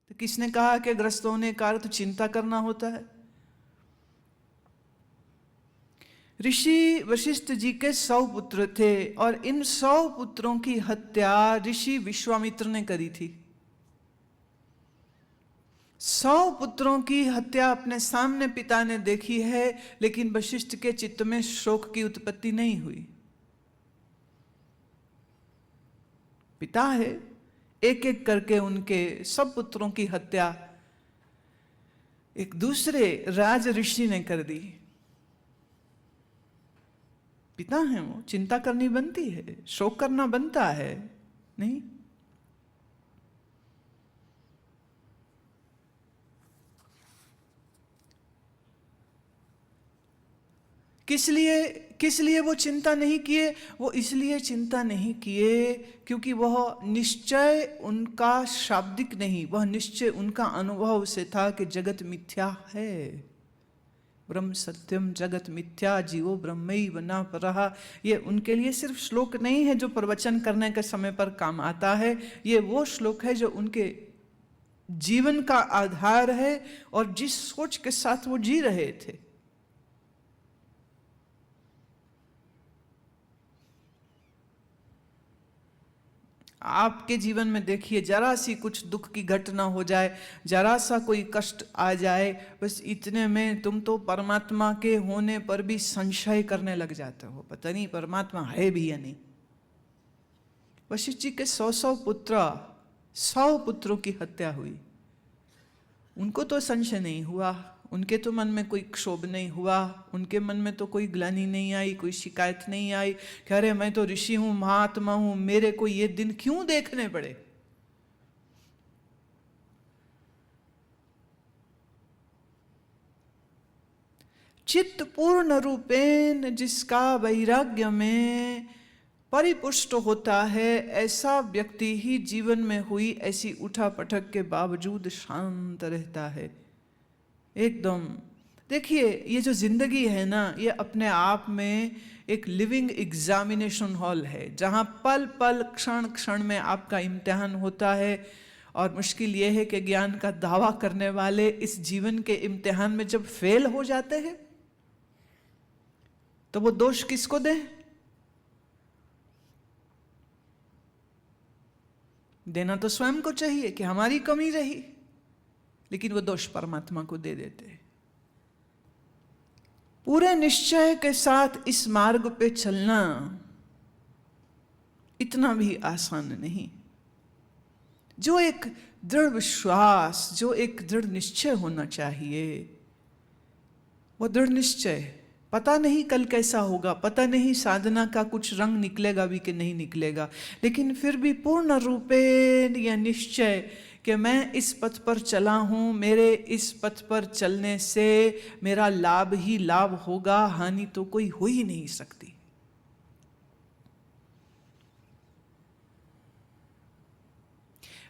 तो किसने कहा कि ग्रस्त होने का अर्थ चिंता करना होता है? ऋषि वशिष्ठ जी के 100 पुत्र थे और इन 100 पुत्रों की हत्या ऋषि विश्वामित्र ने करी थी। 100 पुत्रों की हत्या अपने सामने पिता ने देखी है, लेकिन वशिष्ठ के चित्त में शोक की उत्पत्ति नहीं हुई। पिता है, एक एक करके उनके सब पुत्रों की हत्या एक दूसरे राज ऋषि ने कर दी। पिता है वो, चिंता करनी बनती है, शोक करना बनता है, नहीं? किस लिए वो चिंता नहीं किए? वो इसलिए चिंता नहीं किए क्योंकि वह निश्चय उनका शाब्दिक नहीं, वह निश्चय उनका अनुभव से था कि जगत मिथ्या है। ब्रह्म सत्यम जगत मिथ्या जीवो ब्रह्मैव न परः। ये उनके लिए सिर्फ श्लोक नहीं है जो प्रवचन करने के समय पर काम आता है, ये वो श्लोक है जो उनके जीवन का आधार है और जिस सोच के साथ वो जी रहे थे। आपके जीवन में देखिए, जरा सी कुछ दुख की घटना हो जाए, जरा सा कोई कष्ट आ जाए, बस इतने में तुम तो परमात्मा के होने पर भी संशय करने लग जाते हो, पता नहीं परमात्मा है भी या नहीं। वशिष्ठ जी के 100 पुत्र, 100 पुत्रों की हत्या हुई। उनको तो संशय नहीं हुआ, उनके तो मन में कोई क्षोभ नहीं हुआ, उनके मन में तो कोई ग्लानि नहीं आई, कोई शिकायत नहीं आई कि अरे मैं तो ऋषि हूं, महात्मा हूं, मेरे को ये दिन क्यों देखने पड़े। चित्त पूर्ण रूपेण जिसका वैराग्य में परिपुष्ट होता है, ऐसा व्यक्ति ही जीवन में हुई ऐसी उठा पटक के बावजूद शांत रहता है एकदम। देखिए, ये जो जिंदगी है ना, ये अपने आप में एक लिविंग एग्जामिनेशन हॉल है, जहाँ पल पल क्षण क्षण में आपका इम्तिहान होता है। और मुश्किल ये है कि ज्ञान का दावा करने वाले इस जीवन के इम्तिहान में जब फेल हो जाते हैं तो वो दोष किसको दें? देना तो स्वयं को चाहिए कि हमारी कमी रही, लेकिन वो दोष परमात्मा को दे देते। पूरे निश्चय के साथ इस मार्ग पे चलना इतना भी आसान नहीं। जो एक दृढ़ विश्वास, जो एक दृढ़ निश्चय होना चाहिए, वो दृढ़ निश्चय, पता नहीं कल कैसा होगा, पता नहीं साधना का कुछ रंग निकलेगा भी कि नहीं निकलेगा, लेकिन फिर भी पूर्ण रूपेण यह निश्चय कि मैं इस पथ पर चला हूँ, मेरे इस पथ पर चलने से मेरा लाभ ही लाभ होगा, हानि तो कोई हो ही नहीं सकती।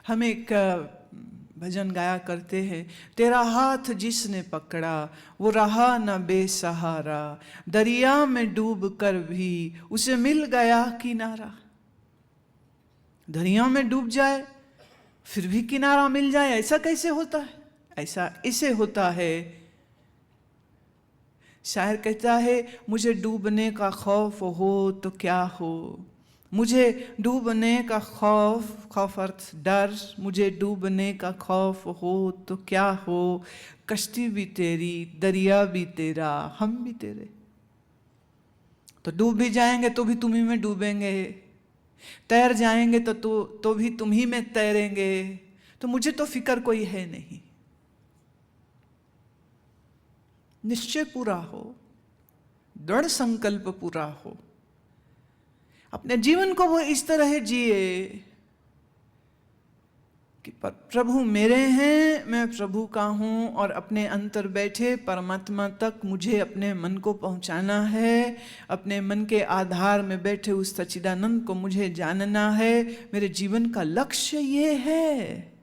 हम एक भजन गाया करते हैं, तेरा हाथ जिसने पकड़ा वो रहा न बेसहारा, दरिया में डूब कर भी उसे मिल गया किनारा। दरिया में डूब जाए फिर भी किनारा मिल जाए, ऐसा कैसे होता है? ऐसा इसे होता है। शायर कहता है, मुझे डूबने का खौफ हो तो क्या हो, मुझे डूबने का खौफ अर्थ डर, मुझे डूबने का खौफ हो तो क्या हो, कश्ती भी तेरी, दरिया भी तेरा, हम भी तेरे। तो डूब भी जाएंगे तो भी तुम्ही में डूबेंगे, तैर जाएंगे तो भी तुम्ही में तैरेंगे, तो मुझे तो फिक्र कोई है नहीं। निश्चय पूरा हो, दृढ़ संकल्प पूरा हो, अपने जीवन को वो इस तरह जिए कि प्रभु मेरे हैं, मैं प्रभु का हूँ, और अपने अंतर बैठे परमात्मा तक मुझे अपने मन को पहुँचाना है, अपने मन के आधार में बैठे उस सच्चिदानंद को मुझे जानना है, मेरे जीवन का लक्ष्य ये है।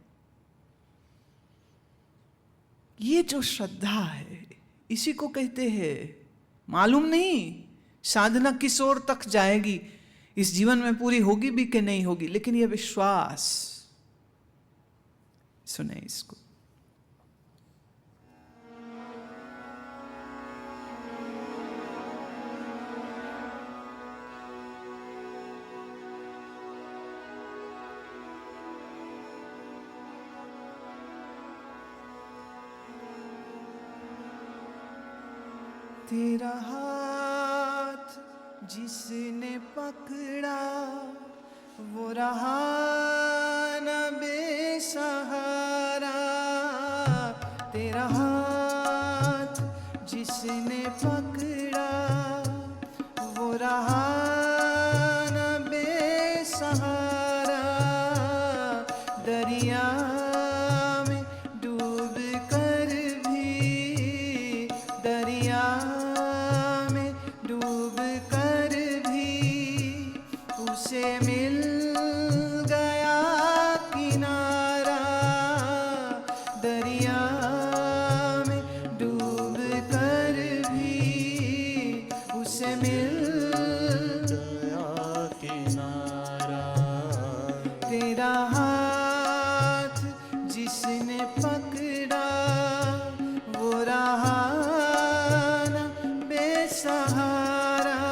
ये जो श्रद्धा है इसी को कहते हैं। मालूम नहीं साधना किस ओर तक जाएगी, इस जीवन में पूरी होगी भी कि नहीं होगी, लेकिन ये विश्वास, सुने इसको। तेरा हाथ जिसने पकड़ा वो रहा न बेसहारा। तेरा हाथ जिसने पकड़ा वो रहा न बेसहारा। दरिया में डूब कर भी, दरिया में डूब कर भी उसे मिल गया किनारा। दरिया में डूब कर भी उसे मिल गया किनारा। तेरा हाथ जिसने पकड़ा वो रहा न बेसहारा।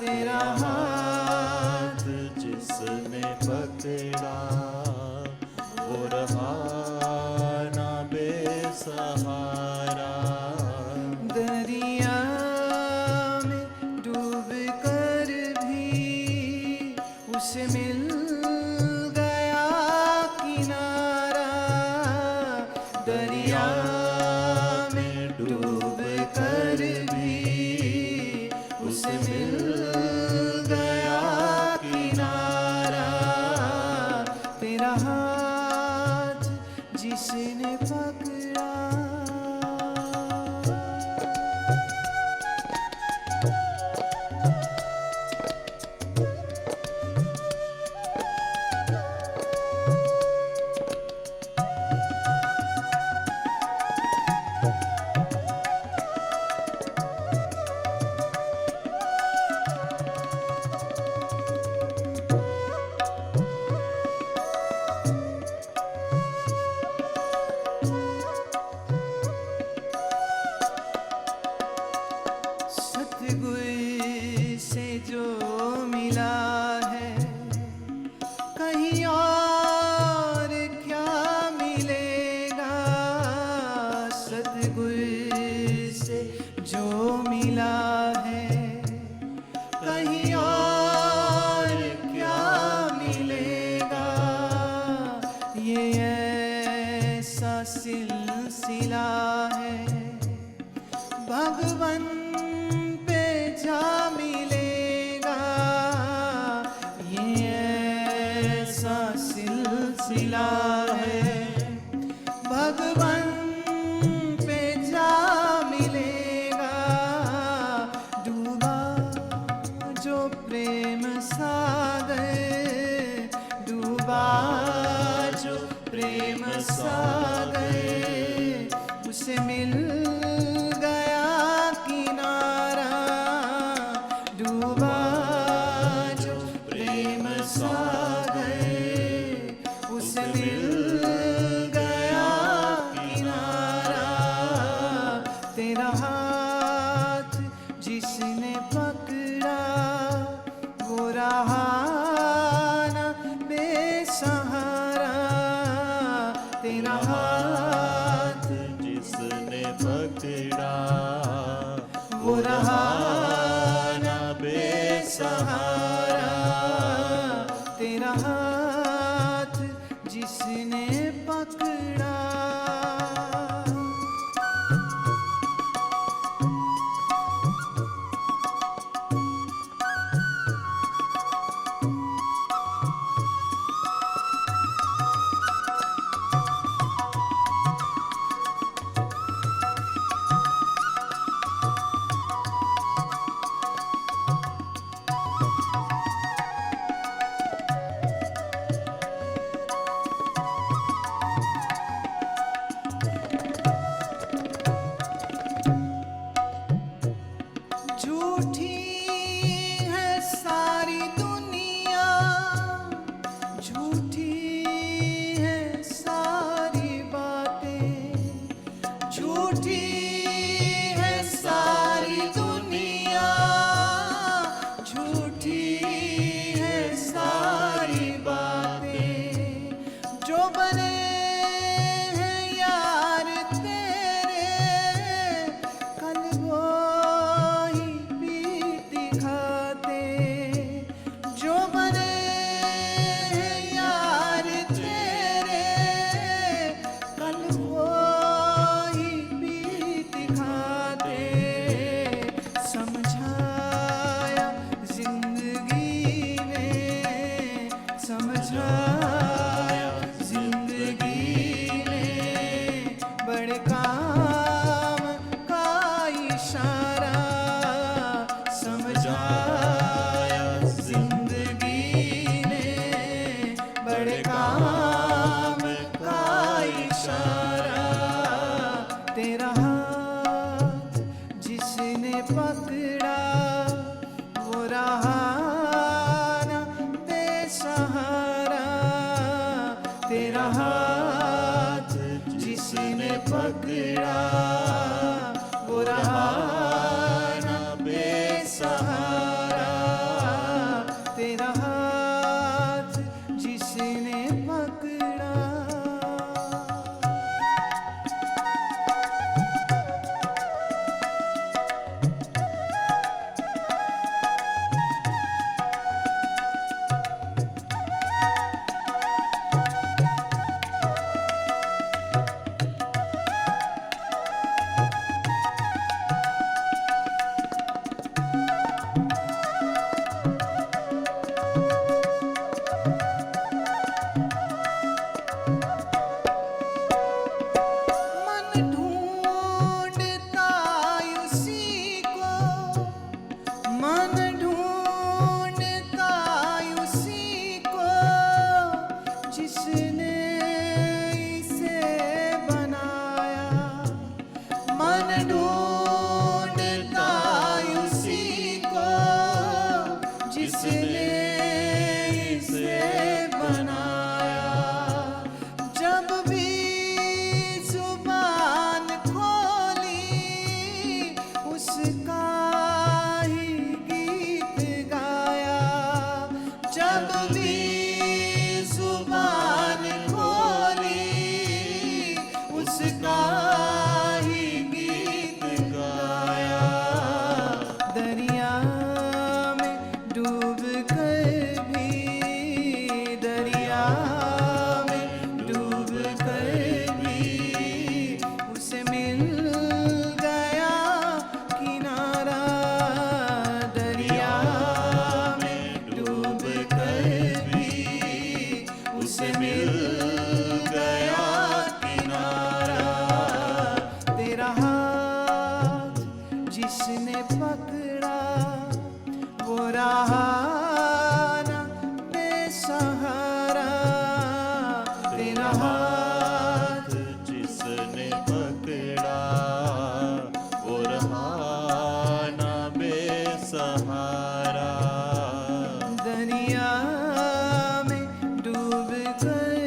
तेरा हाथ जिसने पकड़ा वो रहा ना बेसहारा। दरिया में डूब कर भी उसे मिल गया किनारा। दरिया में डूब कर भी उसे मिल गया किनारा। तेरा हाथ जिसने पकड़ा। सतगुरु से जो मिला है कहीं और क्या मिलेगा। सतगुरु से जो मिला है कहीं और क्या मिलेगा। ये ऐसा सिलसिला है भगवन पे जा मिलेगा। ये ऐसा सिलसिला है भगवन पे जा मिलेगा। डूबा जो प्रेम सागर, डूबा जो प्रेम सागर उसे मिल गया किनारा। डूबा जो प्रेम सागर उसे मिल गया किनारा। तेरा हाथ जिसने पकड़ा वो रहा न बेसहारा। तेरा हाथ जिसने पकड़ा वो रहा न बेसहारा। तेरा हाथ जिसने पकड़ा। जिसने पकड़ा वो रहा ना बेसहारा। तेरा हाथ जिसने पकड़ा वो रहा ना बेसहारा। दरिया में डूब कर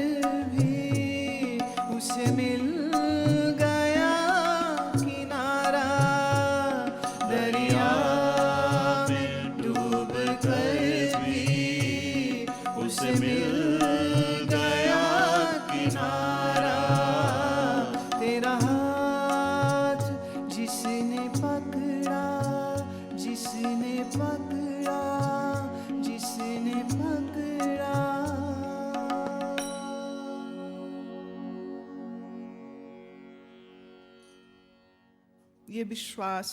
भी उसे मिल गया किनारा। दरिया में डूब कर भी उसे मिल गया किनारा। तेरा हाथ जिसने पकड़ा, जिसने पकड़ा, जिसने पकड़ा। ये विश्वास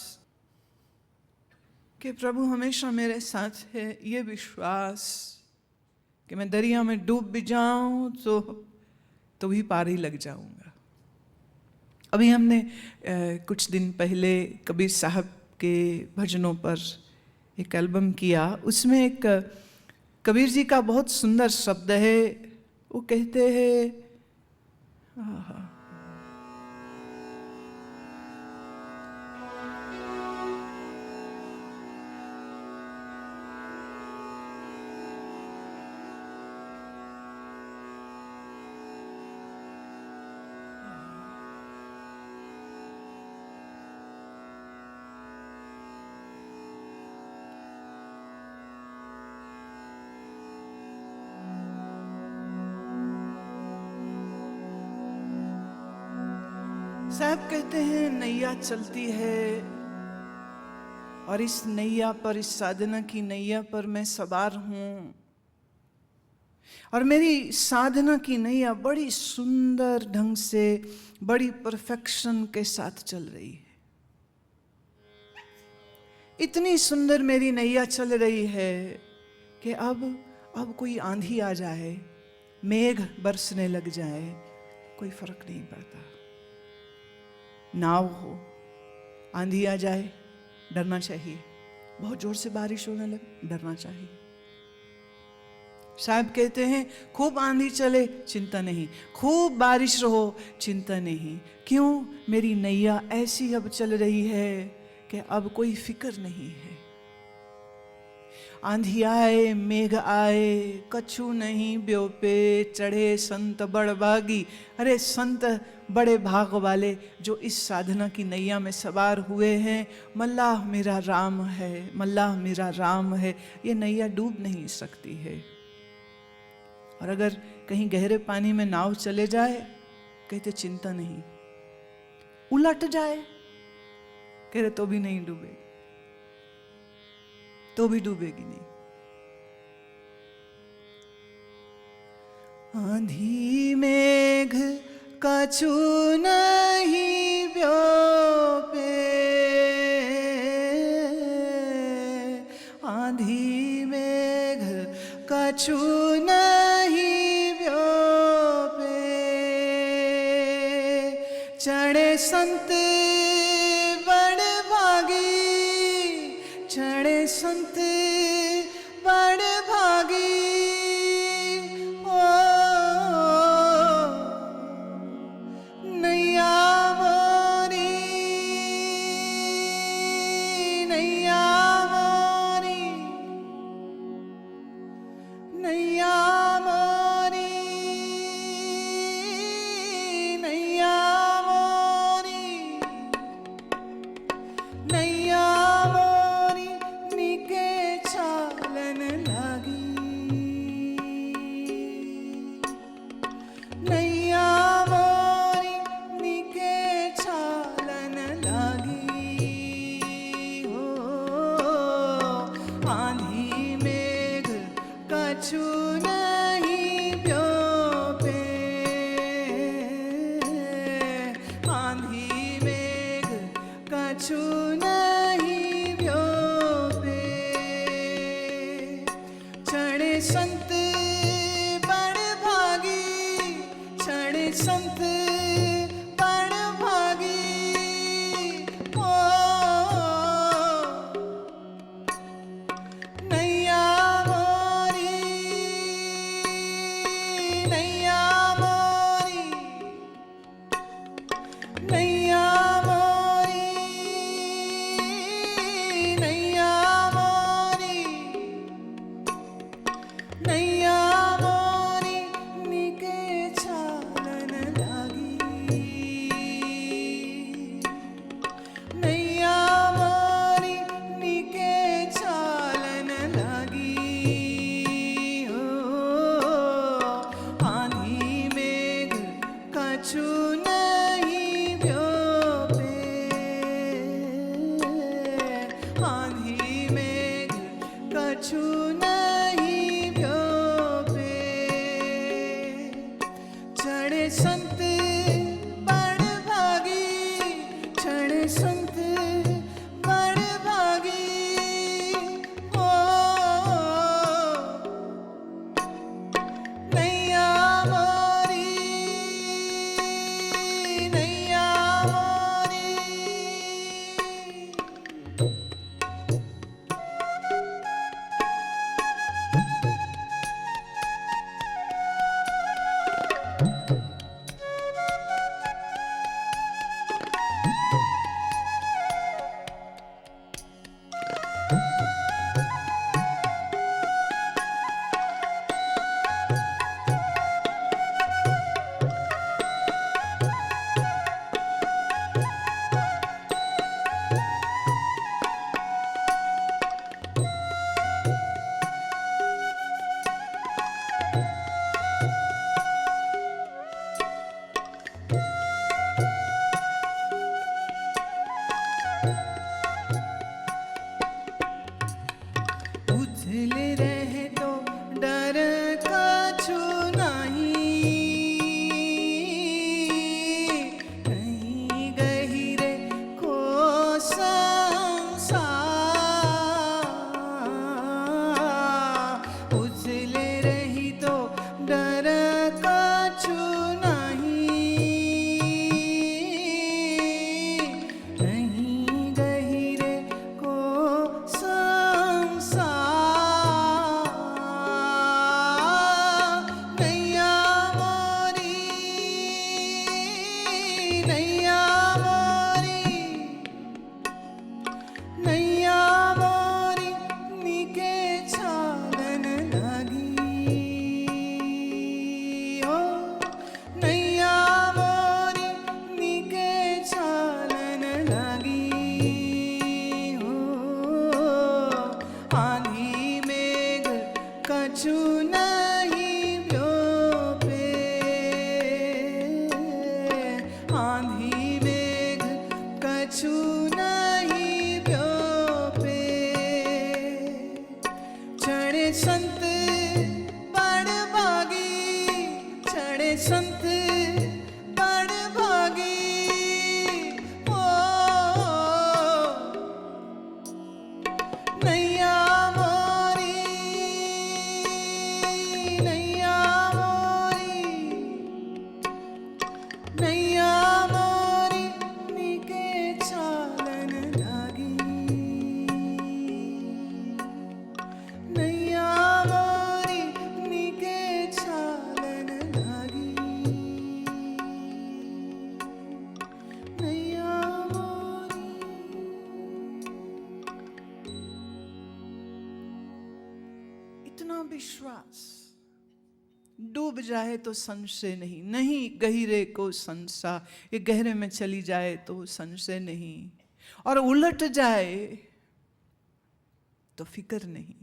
कि प्रभु हमेशा मेरे साथ है, ये विश्वास कि मैं दरिया में डूब भी जाऊं तो भी पार ही लग जाऊंगा। अभी हमने कुछ दिन पहले कबीर साहब के भजनों पर एक एल्बम किया। उसमें एक कबीर जी का बहुत सुंदर शब्द है। वो कहते हैं, साहब कहते हैं नैया चलती है और इस नैया पर, इस साधना की नैया पर मैं सवार हूं और मेरी साधना की नैया बड़ी सुंदर ढंग से, बड़ी परफेक्शन के साथ चल रही है। इतनी सुंदर मेरी नैया चल रही है कि अब कोई आंधी आ जाए, मेघ बरसने लग जाए, कोई फर्क नहीं पड़ता। नाव हो, आंधी आ जाए, डरना चाहिए। बहुत जोर से बारिश होने लगे, डरना चाहिए। साहब कहते हैं खूब आंधी चले चिंता नहीं, खूब बारिश रहो चिंता नहीं। क्यों? मेरी नैया ऐसी अब चल रही है कि अब कोई फिक्र नहीं है। आंधी आए, मेघ आए, कछु नहीं ब्योपे, चढ़े संत बड़भागी। अरे संत बड़े भाग वाले जो इस साधना की नैया में सवार हुए हैं। मल्लाह मेरा राम है, मल्लाह मेरा राम है। ये नैया डूब नहीं सकती है। और अगर कहीं गहरे पानी में नाव चले जाए, कहते चिंता नहीं, उलट जाए, कह रहे तो भी नहीं डूबेगी, तो भी डूबेगी नहीं। आंधी मेघ कछु नहीं व्योपे, आंधी मेघ कछु नहीं व्योपे, चढ़े संत बड़ भागी, चढ़े संत बड़ भागी। उथले रहे तो डर कछु नहीं, नहीं गहिरे को संसार। उथले रही तो डर कछु नहीं, नहीं गहिरे को संसार। नैया मोरी, नैया मोरी, नैया मोरी नीके छालन लगी हो। नैया मोरी नीके छालन लगी हो। आंधी मेघ कछु नहीं व्योपे, आंधी मेघ कछु नहीं व्योपे। चढ़े संत बड़ भागी, चढ़े संत बड़ भागी। ओ नैया मोरी, नैया मोरी, नैया मोरी नीके चालन लगी। नैया मोरी नीके चालन लगी। नैया मोरी। इतना विश्वास, डूब जाए तो संशय नहीं, नहीं गहिरे को संसार। ये गहरे में चली जाए तो संशय नहीं, और उलट जाए तो फिक्र नहीं।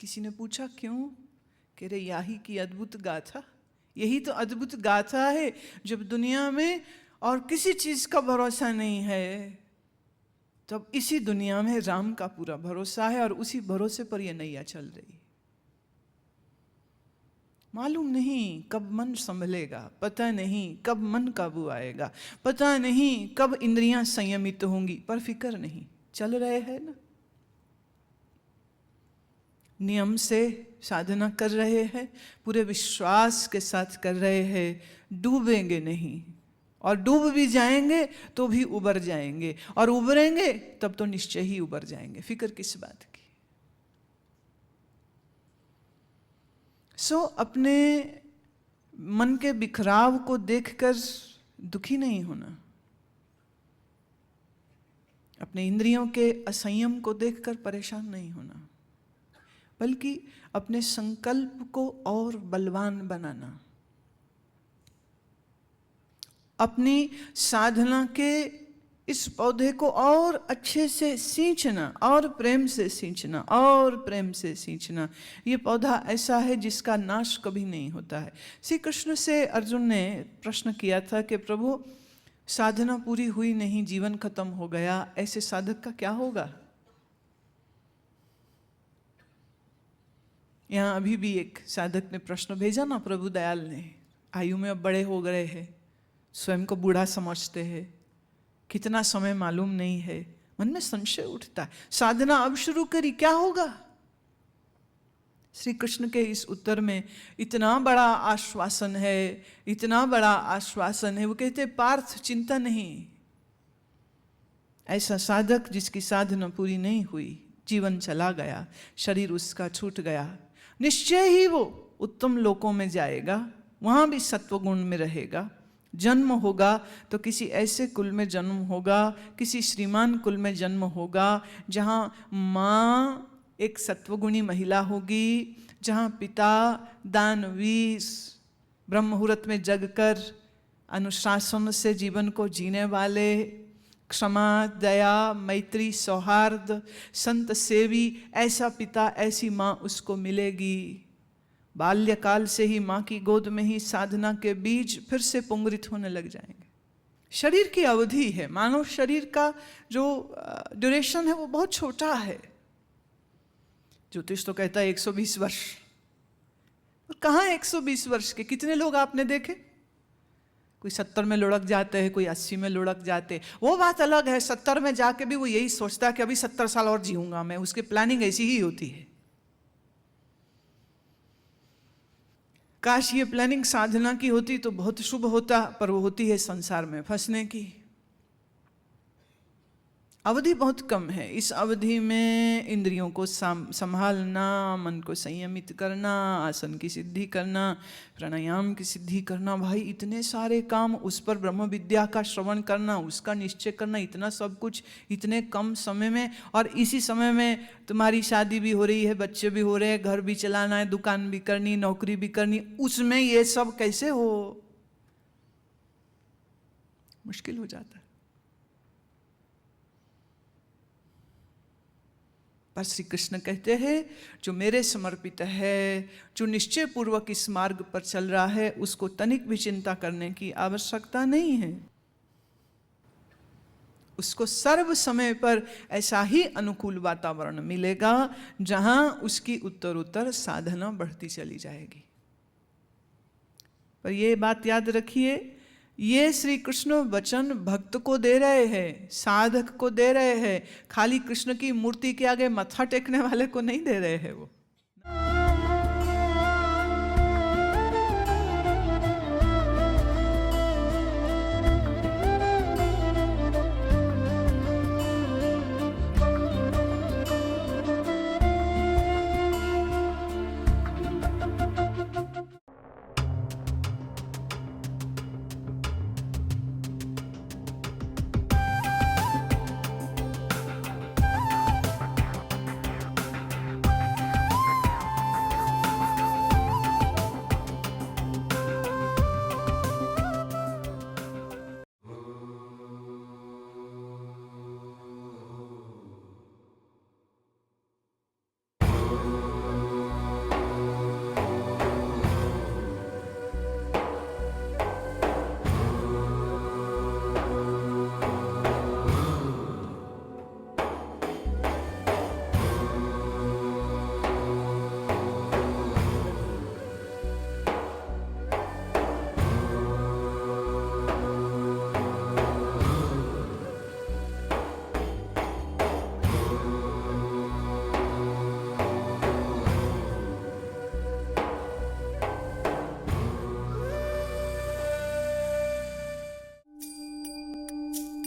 किसी ने पूछा क्यों? कह रहे यही की अद्भुत गाथा, यही तो अद्भुत गाथा है। जब दुनिया में और किसी चीज का भरोसा नहीं है, तब इसी दुनिया में राम का पूरा भरोसा है, और उसी भरोसे पर यह नैया चल रही। मालूम नहीं कब मन संभलेगा, पता नहीं कब मन काबू आएगा, पता नहीं कब इंद्रियां संयमित होंगी, पर फिक्र नहीं, चल रहे हैं ना। नियम से साधना कर रहे हैं, पूरे विश्वास के साथ कर रहे हैं, डूबेंगे नहीं। और डूब भी जाएंगे तो भी उबर जाएंगे, और उबरेंगे तब तो निश्चय ही उबर जाएंगे। फिक्र किस बात की? अपने मन के बिखराव को देखकर दुखी नहीं होना, अपने इंद्रियों के असंयम को देखकर परेशान नहीं होना, बल्कि अपने संकल्प को और बलवान बनाना, अपनी साधना के इस पौधे को और अच्छे से सींचना, और प्रेम से सींचना, और प्रेम से सींचना। ये पौधा ऐसा है जिसका नाश कभी नहीं होता है। श्री कृष्ण से अर्जुन ने प्रश्न किया था कि प्रभु, साधना पूरी हुई नहीं, जीवन खत्म हो गया, ऐसे साधक का क्या होगा? यहाँ अभी भी एक साधक ने प्रश्न भेजा ना, प्रभु दयाल ने, आयु में अब बड़े हो गए हैं, स्वयं को बूढ़ा समझते हैं, कितना समय मालूम नहीं है, मन में संशय उठता है, साधना अब शुरू करी, क्या होगा? श्री कृष्ण के इस उत्तर में इतना बड़ा आश्वासन है, इतना बड़ा आश्वासन है। वो कहते पार्थ चिंता नहीं, ऐसा साधक जिसकी साधना पूरी नहीं हुई, जीवन चला गया, शरीर उसका छूट गया, निश्चय ही वो उत्तम लोकों में जाएगा, वहाँ भी सत्वगुण में रहेगा। जन्म होगा तो किसी ऐसे कुल में जन्म होगा, किसी श्रीमान कुल में जन्म होगा जहाँ माँ एक सत्वगुणी महिला होगी, जहाँ पिता दानवीर ब्रह्म मुहूर्त में जगकर अनुशासन से जीवन को जीने वाले, क्षमा दया मैत्री सौहार्द संत सेवी, ऐसा पिता ऐसी माँ उसको मिलेगी। बाल्यकाल से ही माँ की गोद में ही साधना के बीज फिर से पुंगरित होने लग जाएंगे। शरीर की अवधि है, मानव शरीर का जो ड्यूरेशन है वो बहुत छोटा है। ज्योतिष तो कहता है 120 वर्ष, और कहाँ 120 वर्ष के? कितने लोग आपने देखे? कोई 70 में लुढ़क जाते हैं, कोई 80 में लुढ़क जाते हैं, वो बात अलग है। 70 में जाके भी वो यही सोचता है कि अभी 70 साल और जीऊंगा मैं, उसकी प्लानिंग ऐसी ही होती है। काश ये प्लानिंग साधना की होती तो बहुत शुभ होता, पर वो होती है संसार में फंसने की। अवधि बहुत कम है। इस अवधि में इंद्रियों को संभालना, मन को संयमित करना, आसन की सिद्धि करना, प्राणायाम की सिद्धि करना, भाई इतने सारे काम, उस पर ब्रह्म विद्या का श्रवण करना, उसका निश्चय करना, इतना सब कुछ इतने कम समय में। और इसी समय में तुम्हारी शादी भी हो रही है, बच्चे भी हो रहे हैं, घर भी चलाना है, दुकान भी करनी, नौकरी भी करनी, उसमें ये सब कैसे हो? मुश्किल हो जाता है। पर श्री कृष्ण कहते हैं जो मेरे समर्पित है, जो निश्चय पूर्वक इस मार्ग पर चल रहा है, उसको तनिक भी चिंता करने की आवश्यकता नहीं है। उसको सर्व समय पर ऐसा ही अनुकूल वातावरण मिलेगा जहां उसकी उत्तरोत्तर साधना बढ़ती चली जाएगी। पर यह बात याद रखिए, ये श्री कृष्ण वचन भक्त को दे रहे हैं, साधक को दे रहे हैं, खाली कृष्ण की मूर्ति के आगे मत्था टेकने वाले को नहीं दे रहे हैं वो।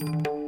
thank you